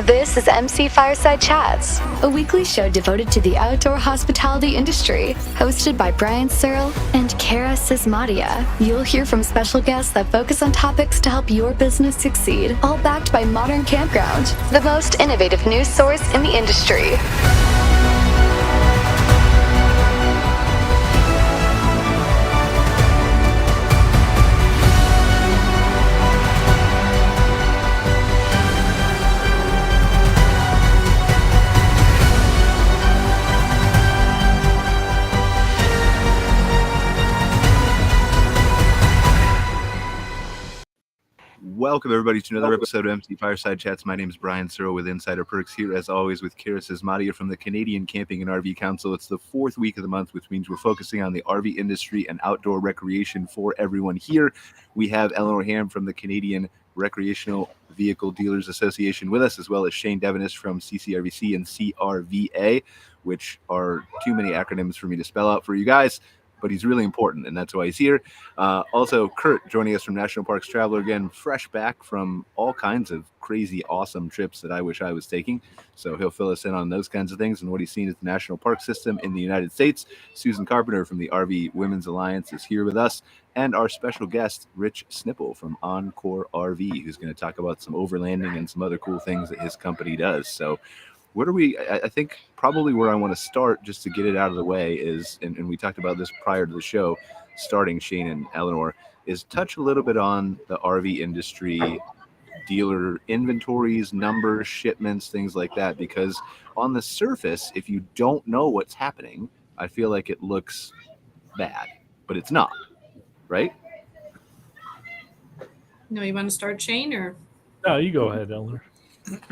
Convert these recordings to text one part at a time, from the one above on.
This is MC Fireside Chats, a weekly show devoted to the outdoor hospitality industry, hosted by Brian Searl and Cara Csizmadia. You'll hear from special guests that focus on topics to help your business succeed, all backed by Modern Campground, the most innovative news source in the industry. Welcome, everybody, to another episode of MC Fireside Chats. My name is Brian Searl with Insider Perks here, as always, with Cara Csizmadia from the Canadian Camping and RV Council. It's the fourth week of the month, which means we're focusing on the RV industry and outdoor recreation for everyone here. We have Eleanore Hamm from the Canadian Recreational Vehicle Dealers Association with us, as well as Shane Devenish from CCRVC and CRVA, which are too many acronyms for me to spell out for you guys, but he's really important, and that's why he's here. Also, Kurt joining us from National Parks Traveler again, fresh back from all kinds of crazy, awesome trips that I wish I was taking. So he'll fill us in on those kinds of things and what he's seen at the National Park System in the United States. Susan Carpenter from the RV Women's Alliance is here with us, and our special guest, Rich Schnippel from Encore RV, who's going to talk about some overlanding and some other cool things that his company does. So what are we, I think probably where I want to start, just to get it out of the way, is, and we talked about this prior to the show, starting Shane and Eleanore, is touch a little bit on the RV industry, dealer inventories, numbers, shipments, things like that, because on the surface, if you don't know what's happening, I feel like it looks bad, but it's not, right? No, you want to start, Shane, or? No, you go ahead, Eleanor.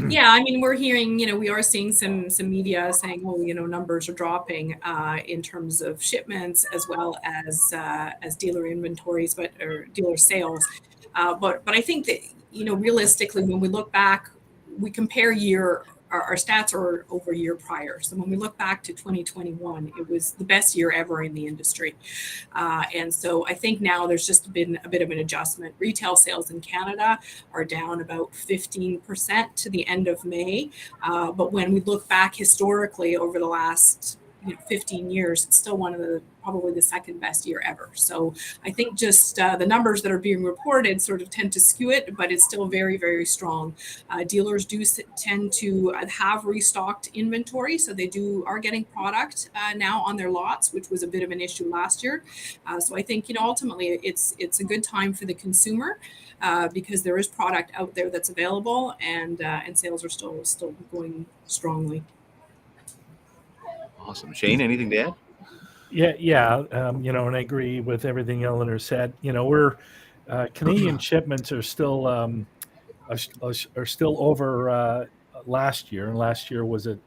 Yeah, I mean, we're hearing, we are seeing some media saying, oh, numbers are dropping in terms of shipments as well as dealer inventories, or dealer sales. But I think that, realistically, when we look back, we compare our stats are over year prior. So when we look back to 2021, it was the best year ever in the industry. And so I think now there's just been a bit of an adjustment. Retail sales in Canada are down about 15% to the end of May. But when we look back historically over the last 15 years, it's still probably the second best year ever. So I think just the numbers that are being reported sort of tend to skew it, but it's still very, very strong. Dealers do tend to have restocked inventory, so they are getting product now on their lots, which was a bit of an issue last year. So I think ultimately it's a good time for the consumer because there is product out there that's available, and sales are still going strongly. Awesome. Shane, anything to add? Yeah. And I agree with everything Eleanor said. We're Canadian shipments are still over last year, and last year was a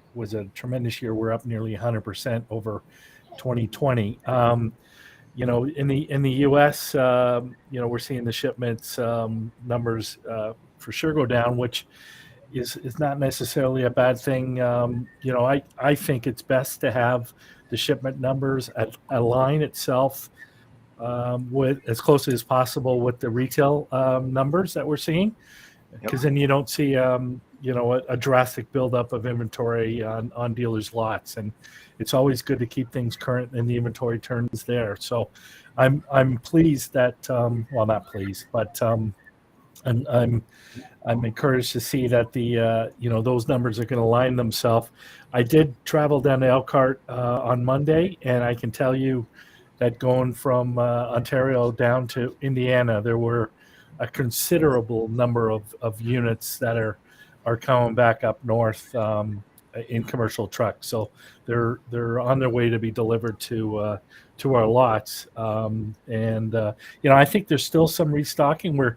tremendous year. We're up nearly 100% over 2020. In the U.S., we're seeing the shipments numbers for sure go down, which is not necessarily a bad thing. I think it's best to have the shipment numbers align itself with as closely as possible with the retail numbers that we're seeing, because then you don't see a drastic buildup of inventory on dealers' lots, and it's always good to keep things current and the inventory turns there. So I'm pleased that not pleased, but I'm encouraged to see that the those numbers are going to line themselves. I did travel down to Elkhart on Monday, and I can tell you that going from Ontario down to Indiana, there were a considerable number of units that are coming back up north in commercial trucks. So they're on their way to be delivered to our lots. I think there's still some restocking. We're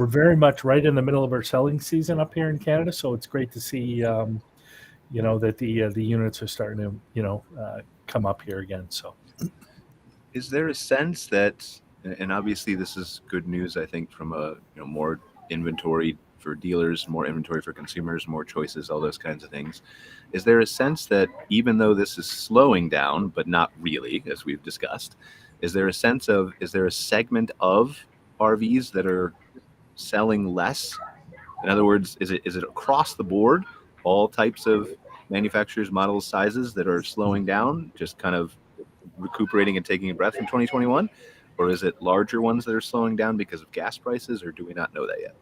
very much right in the middle of our selling season up here in Canada. So it's great to see, that the units are starting to, come up here again. So is there a sense that, and obviously this is good news, I think, from a, more inventory for dealers, more inventory for consumers, more choices, all those kinds of things. Is there a sense that even though this is slowing down, but not really, as we've discussed, is there a segment of RVs that are selling less? In other words, is it across the board all types of manufacturers, models, sizes that are slowing down, just kind of recuperating and taking a breath from 2021? Or is it larger ones that are slowing down because of gas prices, or do we not know that yet?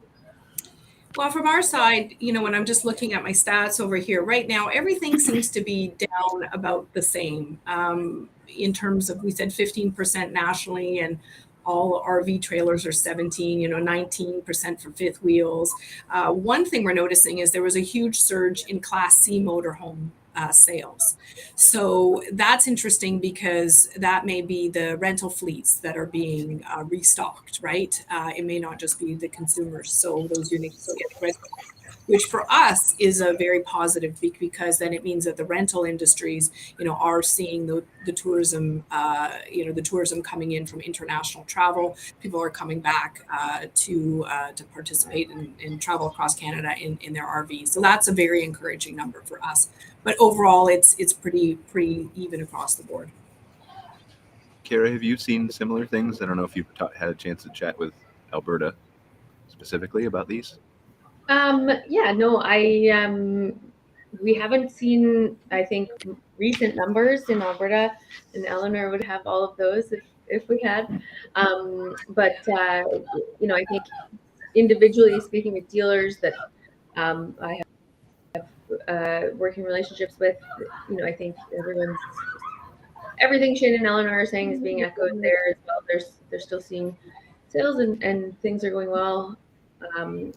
Well, from our side, when I'm just looking at my stats over here right now, everything seems to be down about the same in terms of, we said 15% nationally, and all RV trailers are 17, 19% for fifth wheels. One thing we're noticing is there was a huge surge in Class C motorhome sales. So that's interesting because that may be the rental fleets that are being restocked, right? It may not just be the consumers. So those units still get rented, which for us is a very positive because then it means that the rental industries, are seeing the tourism, the tourism coming in from international travel. People are coming back to participate in travel across Canada in their RVs. So that's a very encouraging number for us. But overall, it's pretty even across the board. Cara, have you seen similar things? I don't know if you've had a chance to chat with Alberta specifically about these. Yeah, no, we haven't seen, I think, recent numbers in Alberta, and Eleanor would have all of those if we had. But I think individually speaking with dealers that I have working relationships with, I think everything Shane and Eleanor are saying is being echoed there as well. They're still seeing sales and things are going well in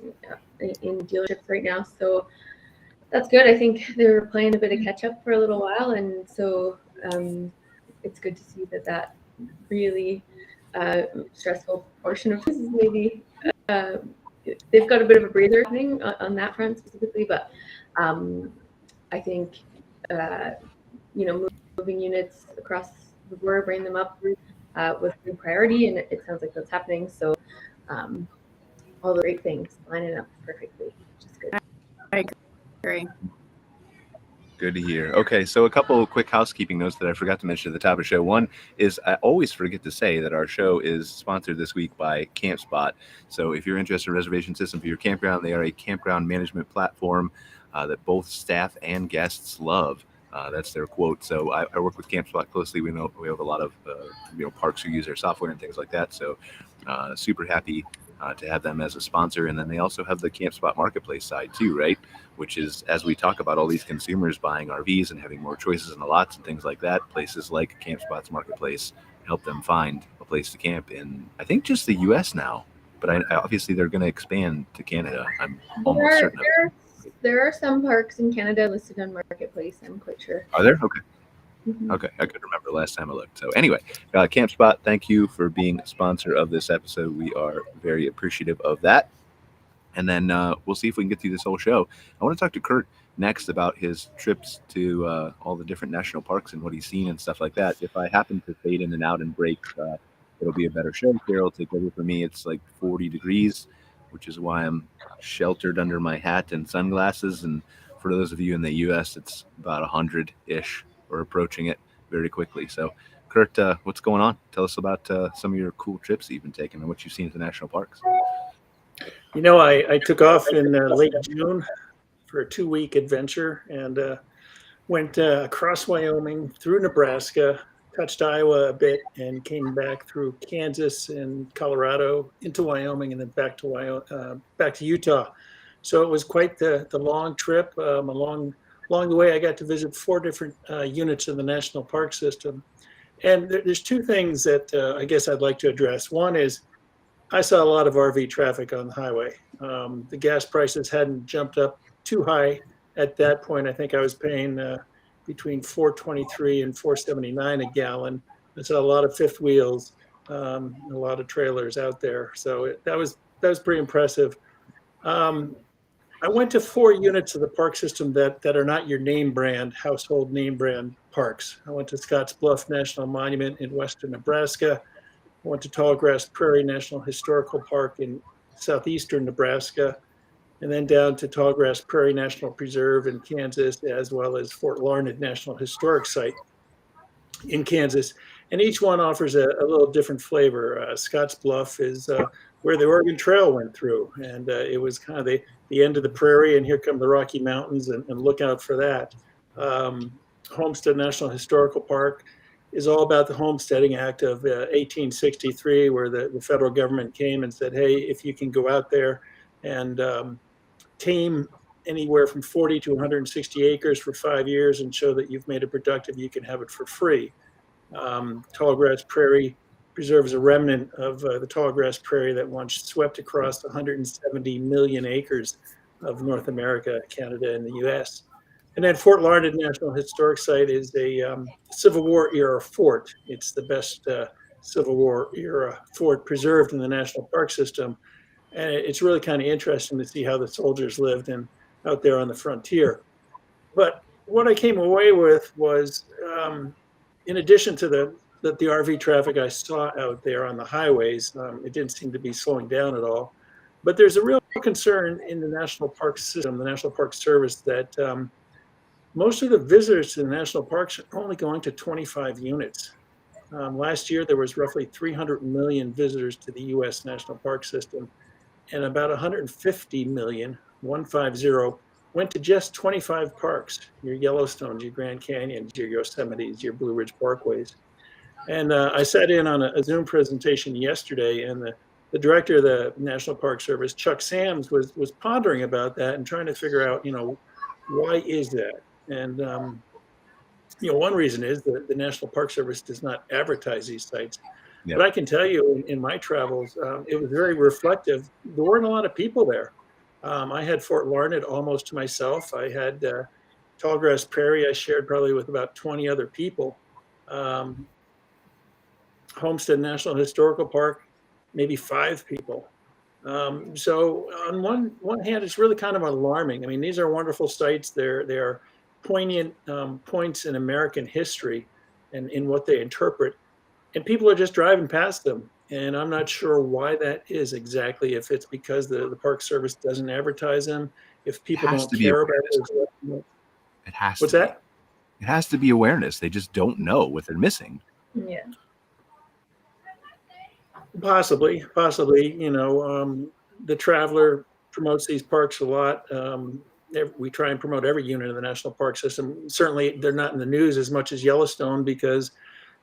dealerships right now, so that's good. I think they were playing a bit of catch up for a little while, and so it's good to see that really stressful portion of this is maybe they've got a bit of a breather happening on that front specifically, but I think moving units across the board, bringing them up was a priority, and it sounds like that's happening. So all the great things lining up perfectly, which is good. I agree. Good to hear. Okay, so a couple of quick housekeeping notes that I forgot to mention at the top of the show. One is I always forget to say that our show is sponsored this week by CampSpot. So if you're interested in a reservation system for your campground, they are a campground management platform that both staff and guests love. That's their quote. So I work with CampSpot closely. We have a lot of parks who use their software and things like that. So super happy to have them as a sponsor. And then they also have the CampSpot marketplace side too, right? Which is, as we talk about all these consumers buying RVs and having more choices in the lots and things like that, places like CampSpot's marketplace help them find a place to camp in, I think, just the U.S. now. But obviously they're going to expand to Canada. I'm almost certain of it. There are some parks in Canada listed on Marketplace, I'm quite sure. Are there? Okay. Mm-hmm. Okay, I could remember last time I looked. So anyway, CampSpot, thank you for being a sponsor of this episode. We are very appreciative of that. And then we'll see if we can get through this whole show. I want to talk to Kurt next about his trips to all the different national parks and what he's seen and stuff like that. If I happen to fade in and out and break, it'll be a better show. Cara will take over for me. It's like 40 degrees, which is why I'm sheltered under my hat and sunglasses. And for those of you in the U.S., it's about 100-ish. We're approaching it very quickly. So, Kurt, what's going on? Tell us about some of your cool trips that you've been taking and what you've seen at the national parks. I took off in late June for a 2-week adventure and went across Wyoming, through Nebraska, touched Iowa a bit, and came back through Kansas and Colorado into Wyoming, and then back to Utah. So it was quite the long trip. Along the way, I got to visit 4 different units in the national park system. And there's 2 things that I guess I'd like to address. One is I saw a lot of RV traffic on the highway. The gas prices hadn't jumped up too high at that point. I think I was paying between $4.23 and $4.79 a gallon. I saw a lot of fifth wheels, a lot of trailers out there. So that was pretty impressive. I went to 4 units of the park system that are not your name brand, household name brand parks. I went to Scotts Bluff National Monument in western Nebraska. I went to Tallgrass Prairie National Historical Park in southeastern Nebraska, and then down to Tallgrass Prairie National Preserve in Kansas, as well as Fort Larned National Historic Site in Kansas. And each one offers a little different flavor. Scotts Bluff is where the Oregon Trail went through. And it was kind of the end of the prairie, and here come the Rocky Mountains, and look out for that. Homestead National Historical Park is all about the Homesteading Act of 1863, where the federal government came and said, hey, if you can go out there and tame anywhere from 40 to 160 acres for 5 years and show that you've made it productive, you can have it for free. Tallgrass Prairie preserves a remnant of the tallgrass prairie that once swept across 170 million acres of North America, Canada, and the US. And then Fort Larned National Historic Site is a Civil War era fort. It's the best Civil War era fort preserved in the national park system. And it's really kind of interesting to see how the soldiers lived out there on the frontier. But what I came away with was, in addition to the RV traffic I saw out there on the highways, it didn't seem to be slowing down at all. But there's a real concern in the national park system, the National Park Service, that most of the visitors to the national parks are only going to 25 units. Last year, there was roughly 300 million visitors to the U.S. National Park System, and about 150 million, 150, went to just 25 parks, your Yellowstones, your Grand Canyons, your Yosemites, your Blue Ridge Parkways. And I sat in on a Zoom presentation yesterday, and the director of the National Park Service, Chuck Sams, was pondering about that and trying to figure out, why is that? And, one reason is that the National Park Service does not advertise these sites. Yep. But I can tell you in my travels, it was very reflective. There weren't a lot of people there. I had Fort Larned almost to myself. I had Tallgrass Prairie I shared probably with about 20 other people. Homestead National Historical Park, maybe 5 people. So on one hand, it's really kind of alarming. I mean, these are wonderful sites. They are poignant points in American history and in what they interpret. And people are just driving past them. And I'm not sure why that is exactly, if it's because the Park Service doesn't advertise them, if people don't care about it. It has What's to that? It has to be awareness. They just don't know what they're missing. Yeah. Possibly. The Traveler promotes these parks a lot. We try and promote every unit of the National Park System. Certainly, they're not in the news as much as Yellowstone because,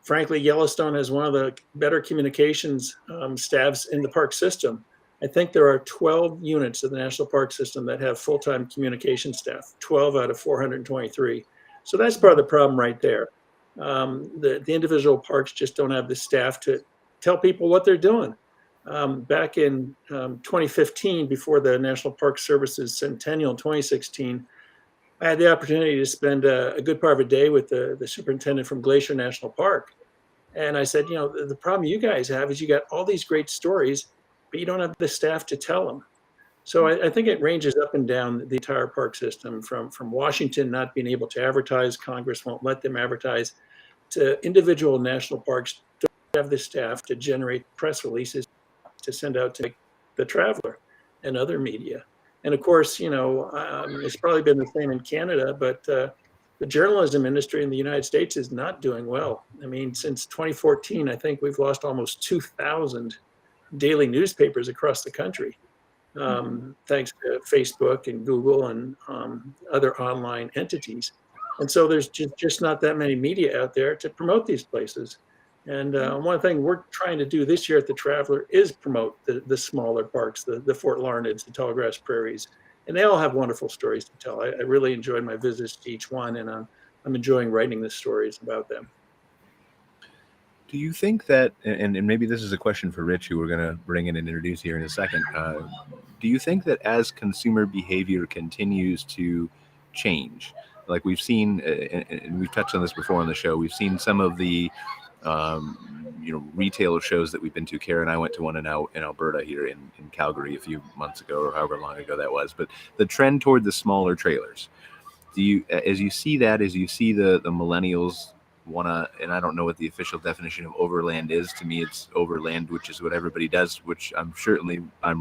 frankly, Yellowstone has one of the better communications staffs in the park system. I think there are 12 units of the National Park System that have full-time communication staff, 12 out of 423. So that's part of the problem right there. The individual parks just don't have the staff to tell people what they're doing. Back in 2015, before the National Park Service's centennial in 2016, I had the opportunity to spend a good part of a day with the superintendent from Glacier National Park. And I said, the problem you guys have is you got all these great stories, but you don't have the staff to tell them. So I think it ranges up and down the entire park system, from Washington not being able to advertise, Congress won't let them advertise, to individual national parks don't have the staff to generate press releases to send out to the Traveler and other media. And of course, it's probably been the same in Canada, but the journalism industry in the United States is not doing well. I mean, since 2014, I think we've lost almost 2,000 daily newspapers across the country, thanks to Facebook and Google and other online entities. And so there's just not that many media out there to promote these places. And one thing we're trying to do this year at the Traveler is promote the smaller parks, the Fort Larneds, the Tallgrass Prairies, and they all have wonderful stories to tell. I really enjoyed my visits to each one, and I'm enjoying writing the stories about them. Do you think that, and maybe this is a question for Rich, who we're going to bring in and introduce here in a second, do you think that as consumer behavior continues to change, like we've seen, and we've touched on this before on the show, we've seen some of the retailer shows that we've been to. Cara and I went to one in Alberta here in Calgary a few months ago, or however long ago that was. But the trend toward the smaller trailers, as you see the millennials wanna, and I don't know what the official definition of overland is. To me, it's overland, which is what everybody does, which I'm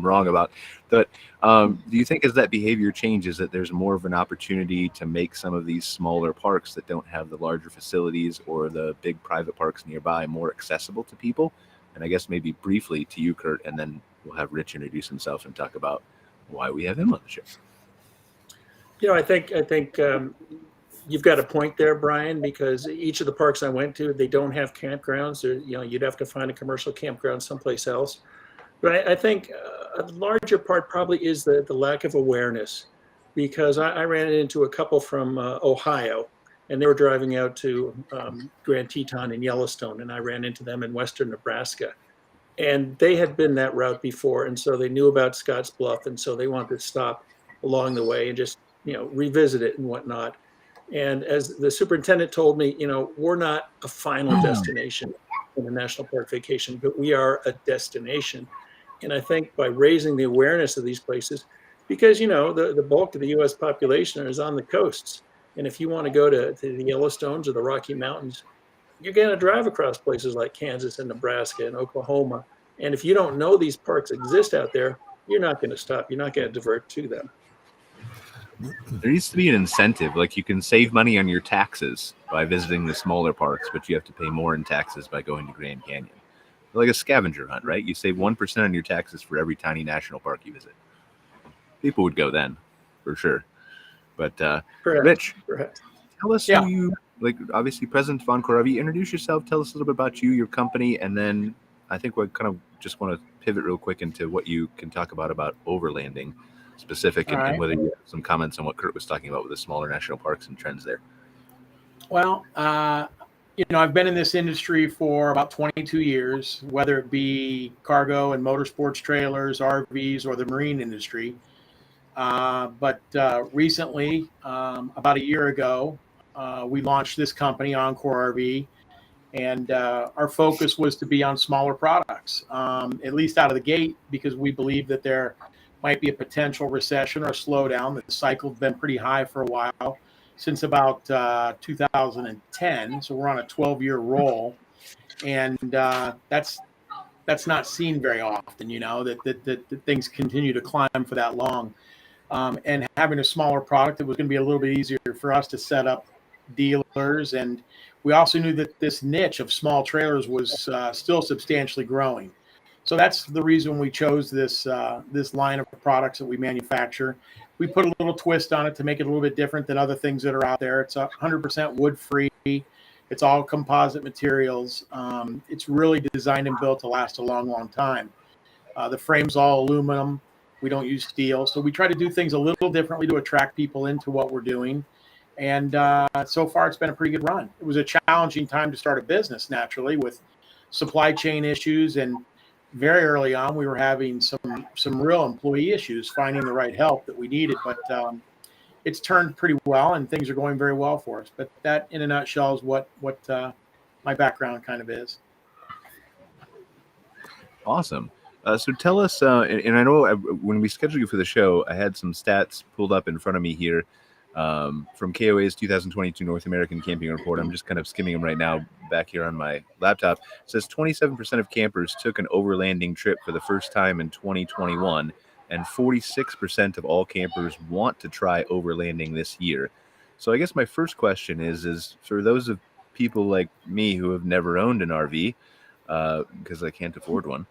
wrong about. But do you think as that behavior changes, that there's more of an opportunity to make some of these smaller parks that don't have the larger facilities or the big private parks nearby more accessible to people? And I guess maybe briefly to you, Kurt, and then we'll have Rich introduce himself and talk about why we have him on the show. I think you've got a point there, Brian, because each of the parks I went to, they don't have campgrounds. Or, you'd have to find a commercial campground someplace else. But I think a larger part probably is the lack of awareness, because I ran into a couple from Ohio, and they were driving out to Grand Teton and Yellowstone, and I ran into them in western Nebraska. And they had been that route before, and so they knew about Scotts Bluff, and so they wanted to stop along the way and just revisit it and whatnot. And as the superintendent told me, we're not a final destination in the national park vacation, but we are a destination. And I think by raising the awareness of these places, because the bulk of the U.S. population is on the coasts, and if you want to go to the Yellowstones or the Rocky Mountains, you're going to drive across places like Kansas and Nebraska and Oklahoma. And if you don't know these parks exist out there, you're not going to stop. You're not going to divert to them. There needs to be an incentive. Like, you can save money on your taxes by visiting the smaller parks, but you have to pay more in taxes by going to Grand Canyon. Like a scavenger hunt, right? You save 1% on your taxes for every tiny national park you visit. People would go then, for sure. But Rich, tell us who you, obviously president of Encore RV. Introduce yourself. Tell us a little bit about you, your company, and then I think we kind of just want to pivot real quick into what you can talk about overlanding specific, and whether you have some comments on what Kurt was talking about with the smaller national parks and trends there. Well, I've been in this industry for about 22 years, whether it be cargo and motorsports trailers, RVs, or the marine industry. But recently, about a year ago, we launched this company, Encore RV, and our focus was to be on smaller products, at least out of the gate, because we believe that there might be a potential recession or a slowdown. The cycle's been pretty high for a while, since about 2010. So we're on a 12-year roll, and that's not seen very often, that things continue to climb for that long. And having a smaller product, it was going to be a little bit easier for us to set up dealers. And we also knew that this niche of small trailers was still substantially growing. So that's the reason we chose this line of products that we manufacture. We put a little twist on it to make it a little bit different than other things that are out there. It's 100% wood-free. It's all composite materials. It's really designed and built to last a long, long time. The frame's all aluminum. We don't use steel. So we try to do things a little differently to attract people into what we're doing. And so far, it's been a pretty good run. It was a challenging time to start a business, naturally, with supply chain issues. And very early on, we were having some real employee issues, finding the right help that we needed. But it's turned pretty well, and things are going very well for us. But that, in a nutshell, is what my background kind of is. Awesome. So tell us, and I know when we scheduled you for the show, I had some stats pulled up in front of me here from KOA's 2022 North American Camping Report. I'm just kind of skimming them right now back here on my laptop. It says 27% of campers took an overlanding trip for the first time in 2021, and 46% of all campers want to try overlanding this year. So I guess my first question is for those of people like me who have never owned an RV, because I can't afford one,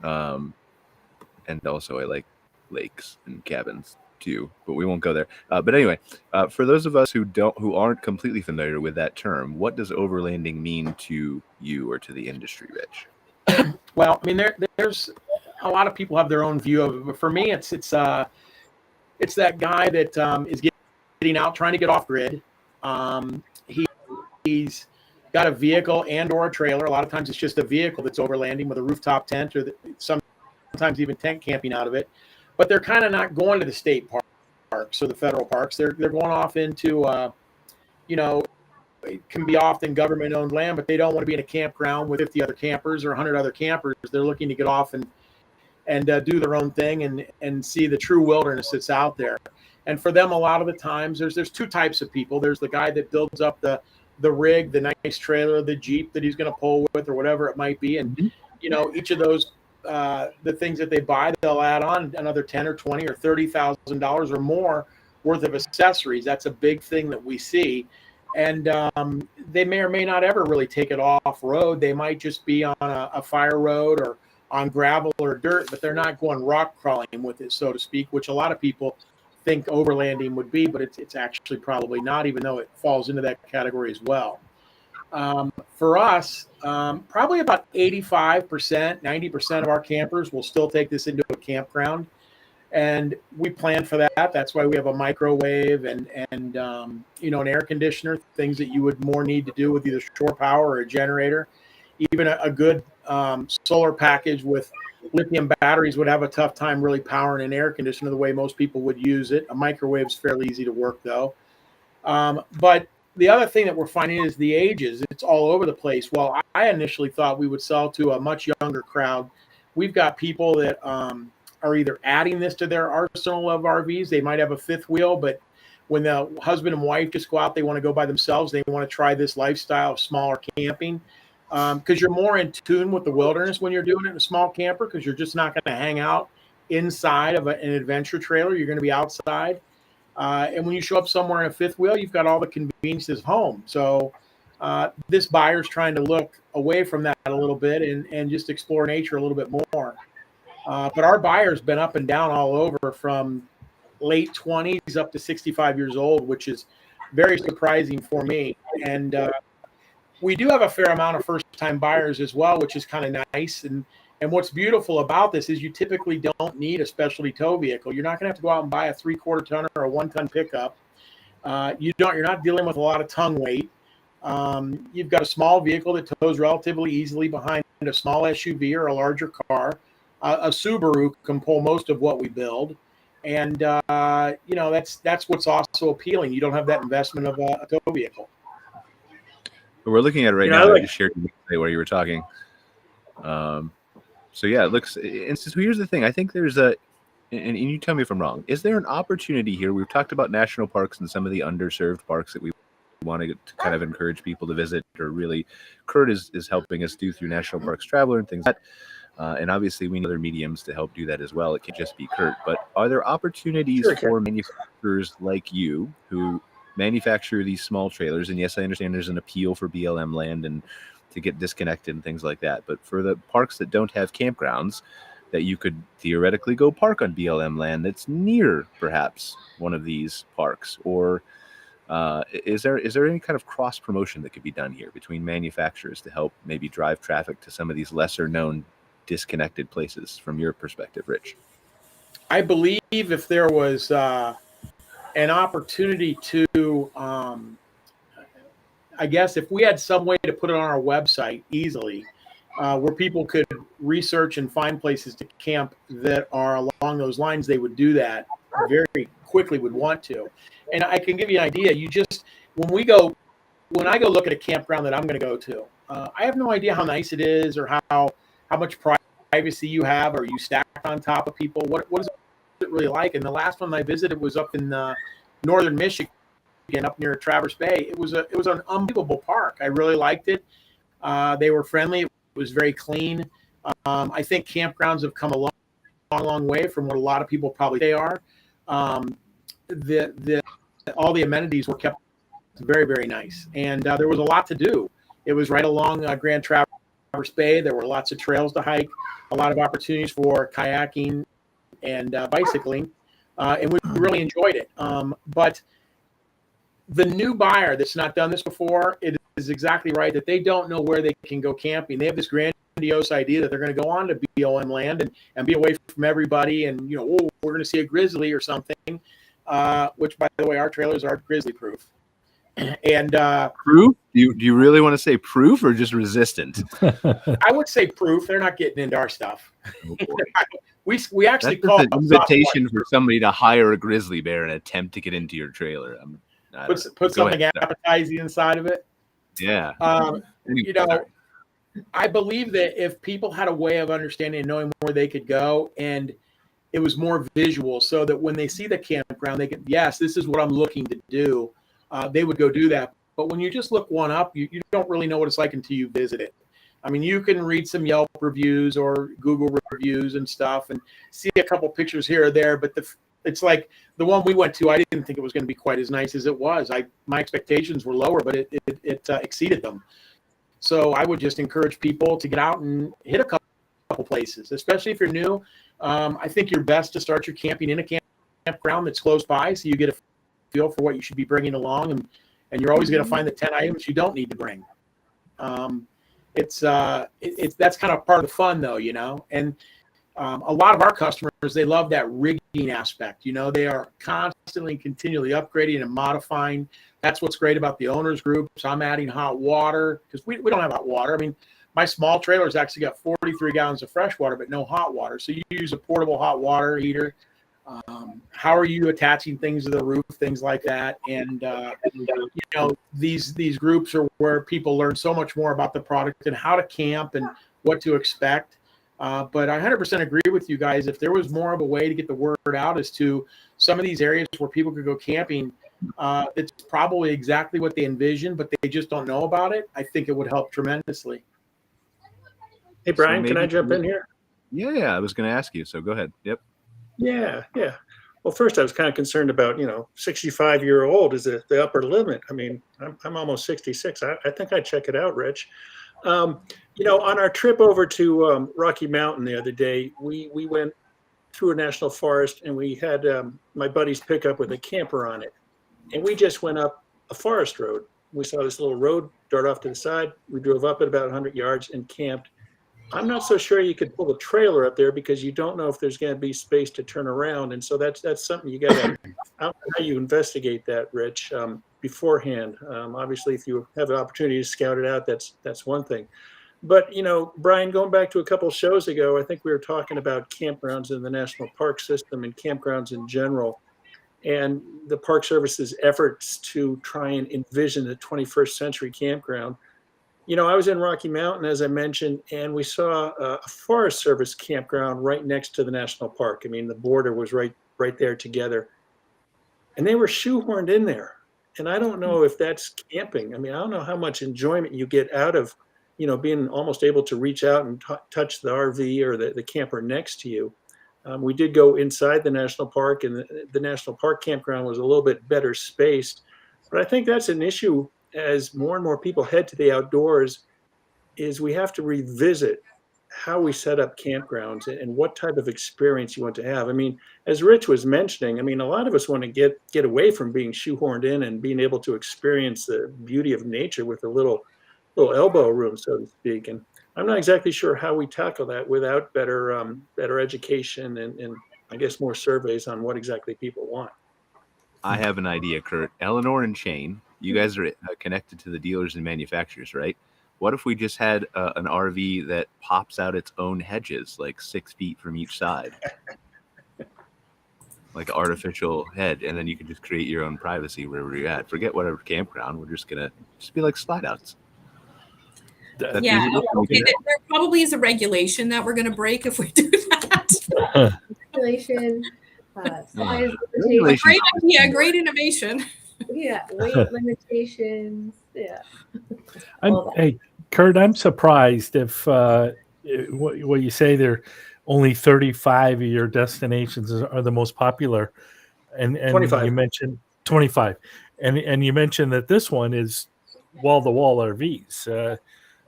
and also I like lakes and cabins too, but we won't go there. But anyway, for those of us who aren't completely familiar with that term, what does overlanding mean to you or to the industry, Rich? Well, I mean, there's a lot of people have their own view of it, but for me, it's that guy that is getting out, trying to get off grid. He's got a vehicle and or a trailer. A lot of times it's just a vehicle that's overlanding with a rooftop tent, or sometimes even tent camping out of it. But they're kind of not going to the state parks or the federal parks. They're going off into, it can be often government-owned land, but they don't want to be in a campground with 50 other campers or 100 other campers. They're looking to get off and do their own thing and see the true wilderness that's out there. And for them, a lot of the times, there's two types of people. There's the guy that builds up the rig, the nice trailer, the Jeep that he's going to pull with, or whatever it might be. And, each of those, the things that they buy, they'll add on another $10 or $20 or $30,000 or more worth of accessories. That's a big thing that we see. And they may or may not ever really take it off road. They might just be on a fire road or on gravel or dirt, but they're not going rock crawling with it, so to speak, which a lot of people think overlanding would be, but it's actually probably not, even though it falls into that category as well. For us, probably about 85%, 90% of our campers will still take this into a campground. And we plan for that. That's why we have a microwave and you know, an air conditioner, things that you would more need to do with either shore power or a generator. Even a good solar package with lithium batteries would have a tough time really powering an air conditioner the way most people would use it. A microwave is fairly easy to work, though. But the other thing that we're finding is the ages. It's all over the place. Well, I initially thought we would sell to a much younger crowd. We've got people that are either adding this to their arsenal of RVs. They might have a fifth wheel, but when the husband and wife just go out, they want to go by themselves. They want to try this lifestyle of smaller camping because you're more in tune with the wilderness when you're doing it in a small camper, because you're just not going to hang out inside of an adventure trailer. You're going to be outside. And when you show up somewhere in a fifth wheel, you've got all the conveniences of home. So this buyer's trying to look away from that a little bit and just explore nature a little bit more. But our buyer's been up and down all over from late 20s up to 65 years old, which is very surprising for me. And we do have a fair amount of first-time buyers as well, which is kind of nice. And what's beautiful about this is you typically don't need a specialty tow vehicle. You're not going to have to go out and buy a 3/4 ton or a 1-ton pickup. You're not dealing with a lot of tongue weight. You've got a small vehicle that tows relatively easily behind a small SUV or a larger car. A Subaru can pull most of what we build. And, you know, that's what's also appealing. You don't have that investment of a tow vehicle. We're looking at it right now. I just shared where you were talking. So yeah, it looks. And so here's the thing. I think there's and you tell me if I'm wrong. Is there an opportunity here? We've talked about national parks and some of the underserved parks that we want to kind of encourage people to visit, or really, Kurt is helping us do through National Parks Traveler and things like that. And obviously, we need other mediums to help do that as well. It can't just be Kurt. But are there opportunities for manufacturers like you who manufacture these small trailers? And yes, I understand there's an appeal for BLM land and to get disconnected and things like that. But for the parks that don't have campgrounds, that you could theoretically go park on BLM land that's near perhaps one of these parks, or is there any kind of cross promotion that could be done here between manufacturers to help maybe drive traffic to some of these lesser known disconnected places from your perspective, Rich? I believe if there was an opportunity to, I guess if we had some way to put it on our website easily, where people could research and find places to camp that are along those lines, they would do that very quickly, would want to. And I can give you an idea. When I go look at a campground that I'm going to go to, I have no idea how nice it is or how much privacy you have, or you stack on top of people. What is it really like? And the last one I visited was up in northern Michigan, up near Traverse Bay. It was an unbelievable park. I really liked it. They were friendly. It was very clean. I think campgrounds have come a long way from what a lot of people probably they are. All the amenities were kept very, very nice, and there was a lot to do. It was right along Grand Traverse Bay. There were lots of trails to hike, a lot of opportunities for kayaking and bicycling, and we really enjoyed it. But the new buyer that's not done this before, it is exactly right that they don't know where they can go camping. They have this grandiose idea that they're going to go on to BLM land and be away from everybody, and we're going to see a grizzly or something. Which, by the way, our trailers are grizzly proof. And proof? Do you really want to say proof or just resistant? I would say proof. They're not getting into our stuff. Oh, we actually That's call an invitation for somebody to hire a grizzly bear and attempt to get into your trailer. Put something appetizing inside of it. Yeah. I believe that if people had a way of understanding and knowing where they could go, and it was more visual, so that when they see the campground, they could, yes, this is what I'm looking to do. They would go do that. But when you just look one up, you don't really know what it's like until you visit it. I mean, you can read some Yelp reviews or Google reviews and stuff and see a couple pictures here or there. But it's like the one we went to, I didn't think it was going to be quite as nice as it was. My expectations were lower, but it exceeded them. So I would just encourage people to get out and hit a couple couple places, especially if you're new. I think you're best to start your camping in a campground that's close by, so you get a feel for what you should be bringing along, and you're always going to find the 10 items you don't need to bring. It's that's kind of part of the fun, though, you know. And a lot of our customers, they love that rigging aspect. You know, they are constantly, continually upgrading and modifying. That's what's great about the owners groups. I'm adding hot water because we don't have hot water. I mean, my small trailer's actually got 43 gallons of fresh water, but no hot water. So you use a portable hot water heater. How are you attaching things to the roof, things like that? And, you know, these groups are where people learn so much more about the product and how to camp and what to expect. But I 100% agree with you guys. If there was more of a way to get the word out as to some of these areas where people could go camping, it's probably exactly what they envision, but they just don't know about it. I think it would help tremendously. Hey, Brian, can I jump in here? Yeah, I was going to ask you, so go ahead. Yep. Yeah. Well, first I was kind of concerned about, 65-year-old is the upper limit. I mean, I'm almost 66. I think I'd check it out, Rich. On our trip over to Rocky Mountain the other day, we went through a national forest, and we had my buddy's pickup with a camper on it. And we just went up a forest road. We saw this little road dart off to the side. We drove up at about 100 yards and camped. I'm not so sure you could pull a trailer up there because you don't know if there's going to be space to turn around. And so that's something you got to, I don't know how you investigate that, Rich, beforehand. Obviously, if you have an opportunity to scout it out, that's one thing. But, Brian, going back to a couple of shows ago, I think we were talking about campgrounds in the national park system and campgrounds in general, and the Park Service's efforts to try and envision a 21st century campground. I was in Rocky Mountain, as I mentioned, and we saw a Forest Service campground right next to the national park. I mean, the border was right there together. And they were shoehorned in there. And I don't know if that's camping. I mean, I don't know how much enjoyment you get out of, being almost able to reach out and touch the RV or the camper next to you. We did go inside the national park, and the national park campground was a little bit better spaced. But I think that's an issue as more and more people head to the outdoors, is we have to revisit how we set up campgrounds and what type of experience you want to have. I mean, as Rich was mentioning, a lot of us want to get away from being shoehorned in and being able to experience the beauty of nature with a little elbow room, so to speak. And I'm not exactly sure how we tackle that without better education and I guess more surveys on what exactly people want. I have an idea, Kurt. Eleanore and Shane, you guys are connected to the dealers and manufacturers, right? What if we just had an RV that pops out its own hedges, like 6 feet from each side? Like an artificial head, and then you can just create your own privacy wherever you're at. Forget whatever campground. We're just going to be like slide outs. Yeah, okay, there probably is a regulation that we're going to break if we do that. Regulation, size Great idea, great innovation. Yeah, weight limitations. Yeah. Hey, Kurt, I'm surprised if what you say there, only 35 of your destinations are the most popular, and 25. You mentioned 25, and you mentioned that this one is wall-to-wall RVs.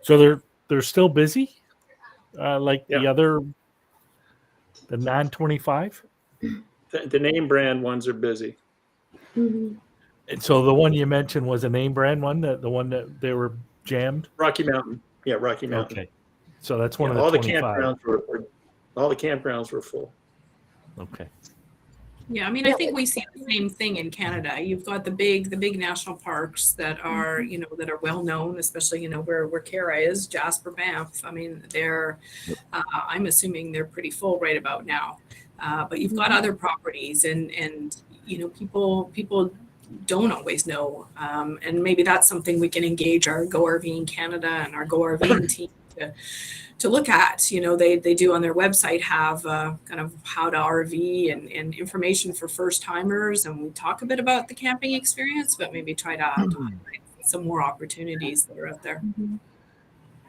So they're still busy, the non-25. The name brand ones are busy. Mm-hmm. And so the one you mentioned was a name brand one, the one that they were jammed? Rocky Mountain. Yeah, Rocky Mountain. Okay. So that's one of the all 25. All the campgrounds were full. Okay. Yeah, I think we see the same thing in Canada. You've got the big national parks that are, that are well known, especially, where Cara is, Jasper, Banff. I mean, I'm assuming they're pretty full right about now. But you've got other properties and people don't always know. And maybe that's something we can engage our Go RV in Canada and our Go RV team to look at. They do on their website have kind of how to RV and information for first timers. And we talk a bit about the camping experience, but maybe try to highlight some more opportunities that are out there. Mm-hmm.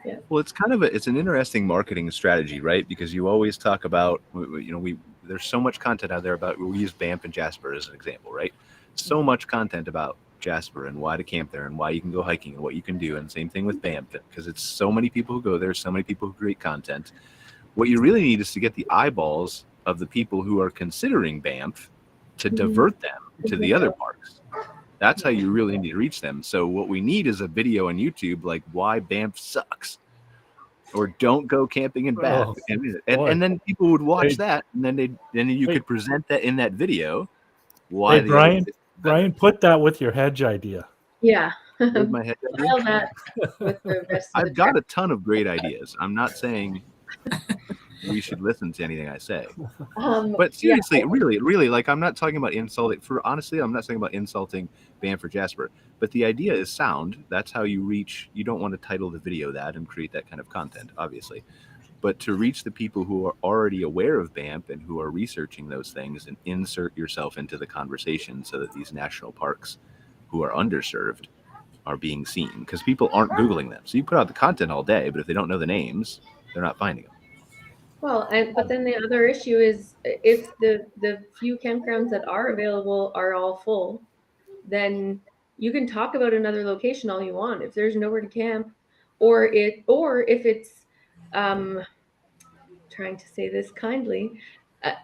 Yeah. Well, it's an interesting marketing strategy, right? Because you always talk about, there's so much content out there about, we use Banff and Jasper as an example, right? So much content about Jasper and why to camp there and why you can go hiking and what you can do. And same thing with Banff, because it's so many people who go there, so many people who create content. What you really need is to get the eyeballs of the people who are considering Banff to divert them to the other parks. That's how you really need to reach them. So what we need is a video on YouTube like why Banff sucks, or don't go camping in Banff, and then people would watch that, and then you could present that in that video. Why, Brian, put that with your hedge idea. Yeah. With my head idea? With the rest of I've got a ton of great ideas. I'm not saying we should listen to anything I say, but seriously, really, like, I'm not talking about insulting. Honestly, I'm not talking about insulting Banff or Jasper. But the idea is sound. That's how you reach. You don't want to title the video that and create that kind of content, obviously. But to reach the people who are already aware of Banff and who are researching those things, and insert yourself into the conversation so that these national parks who are underserved are being seen, because people aren't Googling them. So you put out the content all day, but if they don't know the names, they're not finding them. Well, but then the other issue is if the few campgrounds that are available are all full, then you can talk about another location all you want. If there's nowhere to camp, or if it's trying to say this kindly,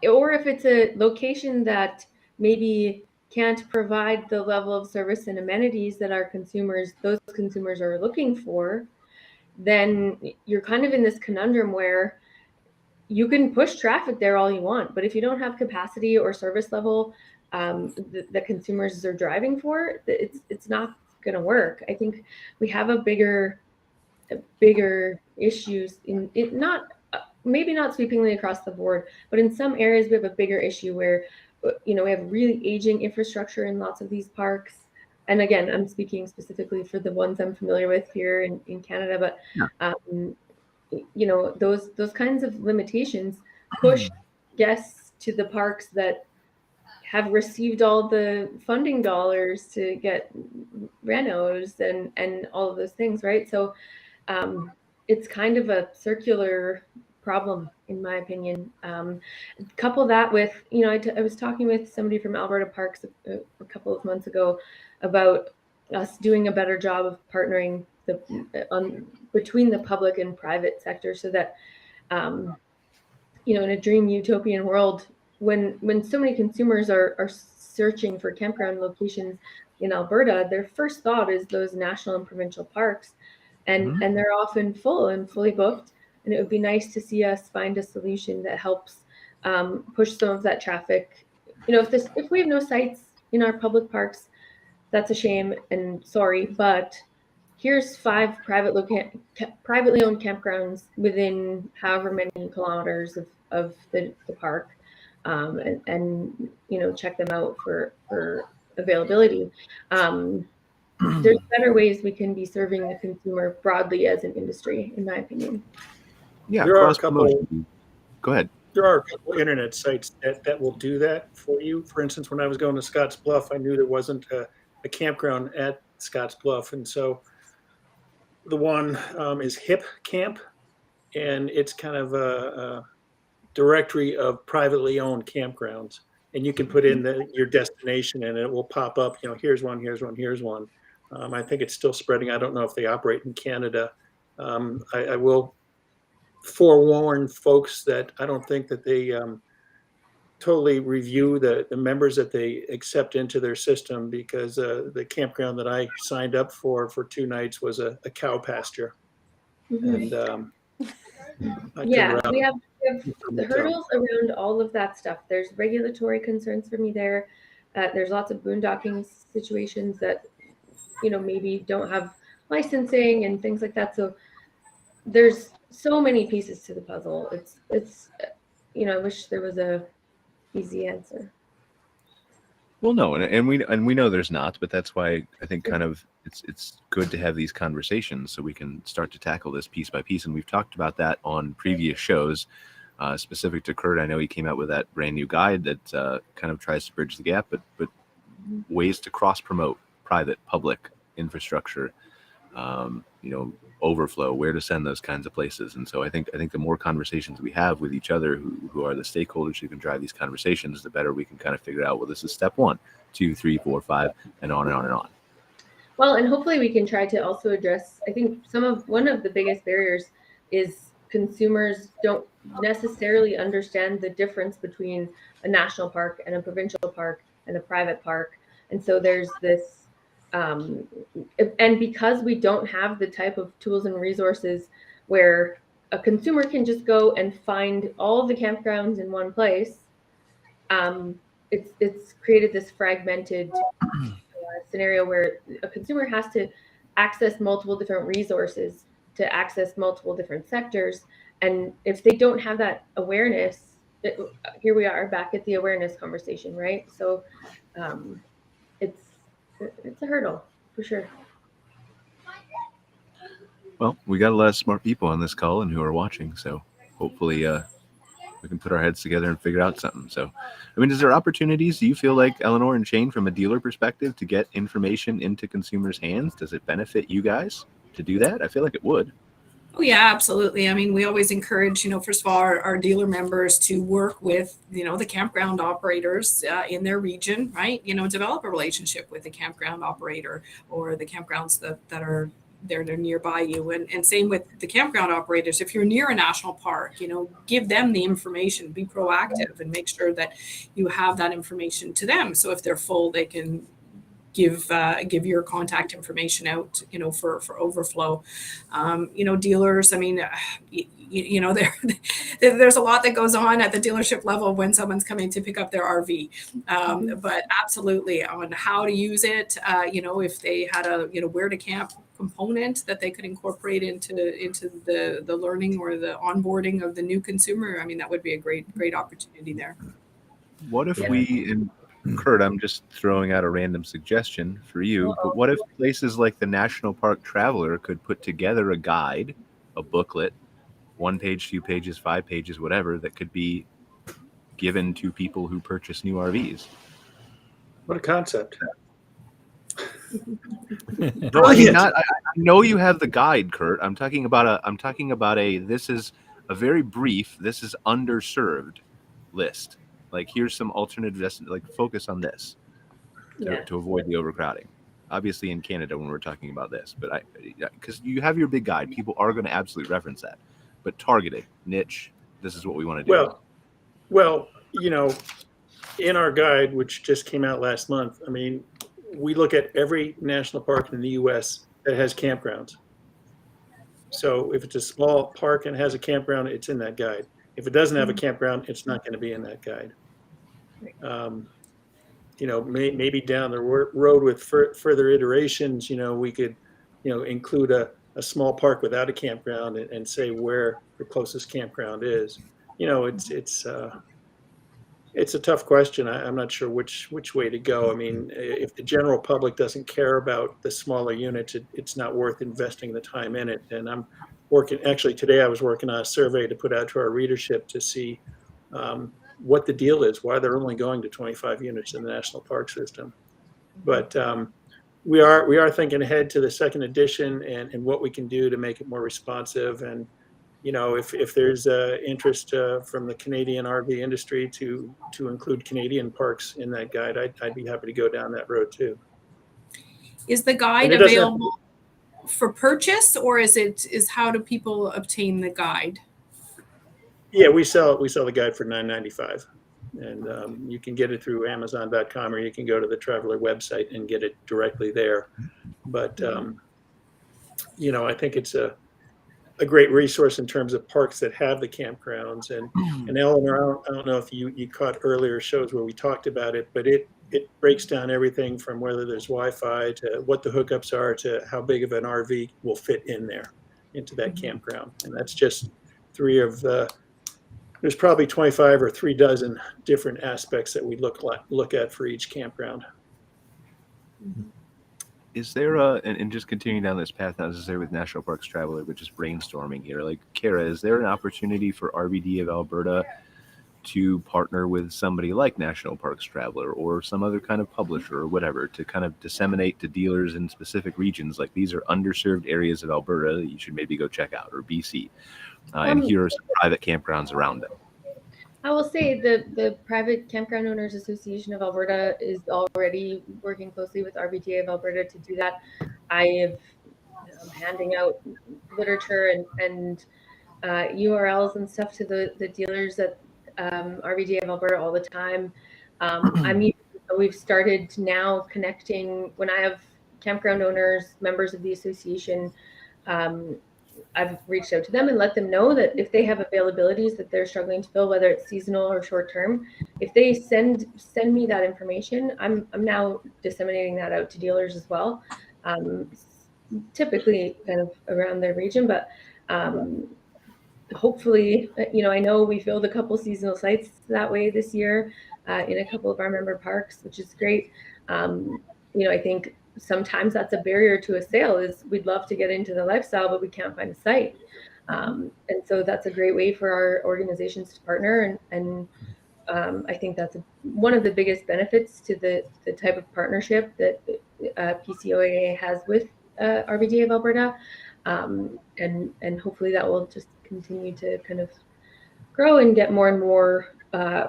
or if it's a location that maybe can't provide the level of service and amenities that those consumers are looking for, then you're kind of in this conundrum where you can push traffic there all you want, but if you don't have capacity or service level the consumers are driving for, it's not going to work. I think we have a bigger issues in it, not maybe not sweepingly across the board, but in some areas we have a bigger issue where we have really aging infrastructure in lots of these parks. And again, I'm speaking specifically for the ones I'm familiar with here in Canada, but those kinds of limitations push guests to the parks that have received all the funding dollars to get renos and all of those things, right? So it's kind of a circular problem, in my opinion. Couple that with, I was talking with somebody from Alberta Parks a couple of months ago about us doing a better job of partnering between the public and private sector, so that in a dream utopian world, when so many consumers are searching for campground locations in Alberta, their first thought is those national and provincial parks, and they're often full and fully booked. And it would be nice to see us find a solution that helps push some of that traffic. If we have no sites in our public parks, that's a shame and sorry, but here's 5 privately owned campgrounds within however many kilometers of the park, and check them out for availability. There's better ways we can be serving the consumer broadly as an industry, in my opinion. Yeah, there are a couple. Go ahead. There are a couple internet sites that will do that for you. For instance, when I was going to Scotts Bluff, I knew there wasn't a campground at Scotts Bluff, and so the one is Hip Camp, and it's kind of a directory of privately owned campgrounds, and you can put in your destination, and it will pop up. Here's one, here's one, here's one. I think it's still spreading. I don't know if they operate in Canada. I will forewarn folks that I don't think that they totally review the members that they accept into their system, because the campground that I signed up for 2 nights was a cow pasture. And we have the hurdles around all of that stuff. There's regulatory concerns for me there. There's lots of boondocking situations that maybe don't have licensing and things like that. So there's so many pieces to the puzzle. It's I wish there was a easy answer. Well, no, and we know there's not, but that's why I think kind of it's good to have these conversations so we can start to tackle this piece by piece. And we've talked about that on previous shows, specific to Kurt. I know he came out with that brand new guide that kind of tries to bridge the gap, but ways to cross promote private public infrastructure, overflow, where to send those kinds of places. And so I think the more conversations we have with each other who are the stakeholders who can drive these conversations, the better we can kind of figure out, well, this is step 1, 2, 3, 4, 5, and on and on and on. Well, and hopefully we can try to also address, I think one of the biggest barriers is consumers don't necessarily understand the difference between a national park and a provincial park and a private park. And so there's this, and because we don't have the type of tools and resources where a consumer can just go and find all of the campgrounds in one place, it's created this fragmented scenario where a consumer has to access multiple different resources to access multiple different sectors. And if they don't have that awareness, here we are back at the awareness conversation, right? So it's a hurdle for sure. Well, we got a lot of smart people on this call and who are watching, so hopefully we can put our heads together and figure out something. So, I mean, is there opportunities, do you feel like, Eleanore and Shane, from a dealer perspective, to get information into consumers' hands? Does it benefit you guys to do that? I feel like it would. Oh, yeah, absolutely. I mean, we always encourage, first of all, our dealer members to work with, the campground operators in their region, right? Develop a relationship with the campground operator or the campgrounds that are they're nearby you, and same with the campground operators. If you're near a national park, give them the information, be proactive, and make sure that you have that information to them. So if they're full, they can give your contact information out, for overflow. Dealers, I mean, there's a lot that goes on at the dealership level when someone's coming to pick up their RV. But absolutely on how to use it, if they had a, where to camp component that they could incorporate into the learning or the onboarding of the new consumer, I mean, that would be a great opportunity there. What if and Kurt, I'm just throwing out a random suggestion for you, but what if places like the National Park Traveler could put together a guide, a booklet, 1 page, 2 pages, 5 pages, whatever, that could be given to people who purchase new RVs? What a concept. I know you have the guide, Kurt. I'm talking about this is a very brief, this is underserved list. Like, here's some alternative, like, focus on this to avoid the overcrowding. Obviously in Canada when we're talking about this, but because you have your big guide, people are going to absolutely reference that. But targeted, niche, this is what we want to do. Well, in our guide, which just came out last month, I mean, we look at every national park in the U.S. that has campgrounds. So if it's a small park and has a campground, it's in that guide. If it doesn't have a campground, it's not going to be in that guide. Maybe down the road with further iterations, we could, include a small park without a campground and say where the closest campground is. It's a tough question. I'm not sure which way to go. I mean, if the general public doesn't care about the smaller units, it's not worth investing the time in it. And I'm working, actually today I was working on a survey to put out to our readership to see what the deal is, why they're only going to 25 units in the national park system. But we are thinking ahead to the second edition and what we can do to make it more responsive. And if there's interest from the Canadian RV industry to include Canadian parks in that guide, I'd be happy to go down that road too. Is the guide available for purchase, or is how do people obtain the guide? Yeah, we sell the guide for $9.95, and you can get it through Amazon.com, or you can go to the Traveler website and get it directly there. But I think it's a great resource in terms of parks that have the campgrounds. And Eleanor, I don't know if you caught earlier shows where we talked about it, but it breaks down everything from whether there's Wi-Fi to what the hookups are to how big of an RV will fit in there into that campground. And that's just three of the. There's probably 25 or 3 dozen different aspects that we look at for each campground. Is there and just continuing down this path, not necessarily with National Parks Traveler, but just brainstorming here, like, Cara, is there an opportunity for RVDA of Alberta to partner with somebody like National Parks Traveler or some other kind of publisher or whatever to kind of disseminate to dealers in specific regions, like, these are underserved areas of Alberta that you should maybe go check out, or BC, and here are some private campgrounds around them? I will say the Private Campground Owners Association of Alberta is already working closely with RVDA of Alberta to do that. I am handing out literature and URLs and stuff to the dealers at RVDA of Alberta all the time. I mean, we've started now connecting when I have campground owners, members of the association. I've reached out to them and let them know that if they have availabilities that they're struggling to fill, whether it's seasonal or short term, if they send me that information, I'm now disseminating that out to dealers as well. Typically kind of around their region, but hopefully, I know we filled a couple seasonal sites that way this year in a couple of our member parks, which is great. I think sometimes that's a barrier to a sale is we'd love to get into the lifestyle, but we can't find a site. And so that's a great way for our organizations to partner. And I think that's one of the biggest benefits to the type of partnership that PCOA has with RVDA of Alberta. And hopefully that will just continue to kind of grow and get more and more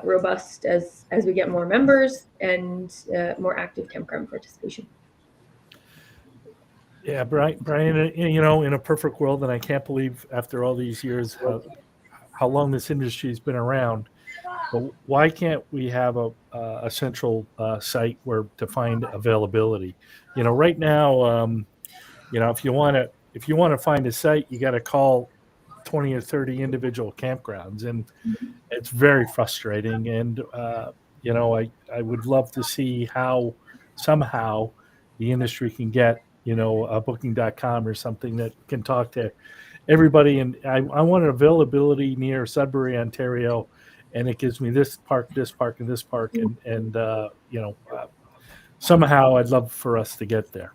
robust as we get more members and more active campground participation. Yeah, Brian, in a perfect world, and I can't believe after all these years how long this industry has been around, but why can't we have a central site where to find availability? Right now, if you want to find a site, you got to call 20 or 30 individual campgrounds, and it's very frustrating. And I would love to see how somehow the industry can get a booking.com or something that can talk to everybody. And I want an availability near Sudbury, Ontario, and it gives me this park, and this park, and somehow I'd love for us to get there.